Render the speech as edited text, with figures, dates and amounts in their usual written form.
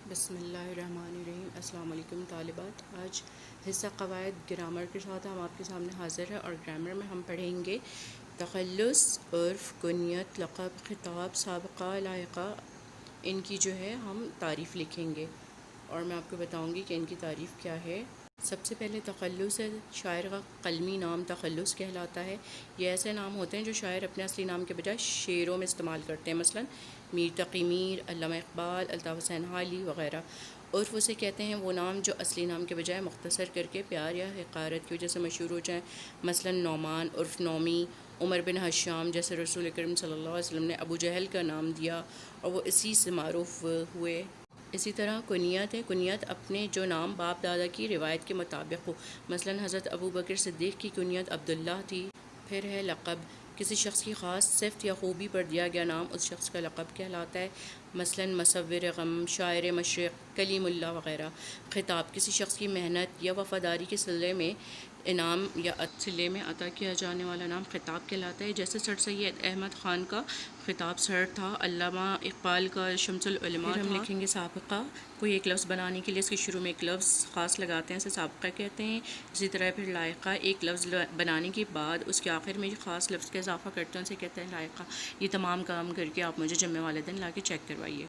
بسم اللہ الرحمن الرحیم۔ السلام علیکم طالبات۔ آج حصہ قواعد گرامر کے ساتھ ہم آپ کے سامنے حاضر ہیں، اور گرامر میں ہم پڑھیں گے تخلص، عرف، کنیت، لقب، خطاب، سابقہ، لاحقہ۔ ان کی جو ہے ہم تعریف لکھیں گے، اور میں آپ کو بتاؤں گی کہ ان کی تعریف کیا ہے۔ سب سے پہلے تخلص ہے۔ شاعر کا قلمی نام تخلص کہلاتا ہے۔ یہ ایسے نام ہوتے ہیں جو شاعر اپنے اصلی نام کے بجائے شعروں میں استعمال کرتے ہیں، مثلا میر تقی میر، علامہ اقبال، الطاف حسین حالی وغیرہ۔ عرف اسے کہتے ہیں وہ نام جو اصلی نام کے بجائے مختصر کر کے پیار یا حقارت کی وجہ سے مشہور ہو جائیں، مثلا نعمان عرف نومی، عمر بن حشام، جیسے رسول کریم صلی اللہ علیہ وسلم نے ابو جہل کا نام دیا اور وہ اسی سے معروف ہوئے۔ اسی طرح کنیت ہے۔ کنیت اپنے جو نام باپ دادا کی روایت کے مطابق ہو، مثلا حضرت ابو بکر صدیق کی کنیت عبداللہ تھی۔ پھر ہے لقب۔ کسی شخص کی خاص صفت یا خوبی پر دیا گیا نام اس شخص کا لقب کہلاتا ہے، مثلا مصور غم، شاعر مشرق، کلیم اللہ وغیرہ۔ خطاب۔ کسی شخص کی محنت یا وفاداری کے صلے میں انعام یا صلے میں عطا کیا جانے والا نام خطاب کہلاتا ہے، جیسے سر سید احمد خان کا خطاب سر تھا، علامہ اقبال کا شمس العلماء تھا۔ پھر ہم لکھیں گے سابقہ۔ کوئی ایک لفظ بنانے کے لیے اس کے شروع میں ایک لفظ خاص لگاتے ہیں، اسے سابقہ کہتے ہیں۔ اسی طرح پھر لاحقہ، ایک لفظ بنانے کے بعد اس کے آخر میں خاص لفظ کا اضافہ کرتے ہیں، اسے کہتے ہیں لاحقہ۔ یہ تمام کام کر کے آپ مجھے جمعے والے دن لا کے چیک کروائیے۔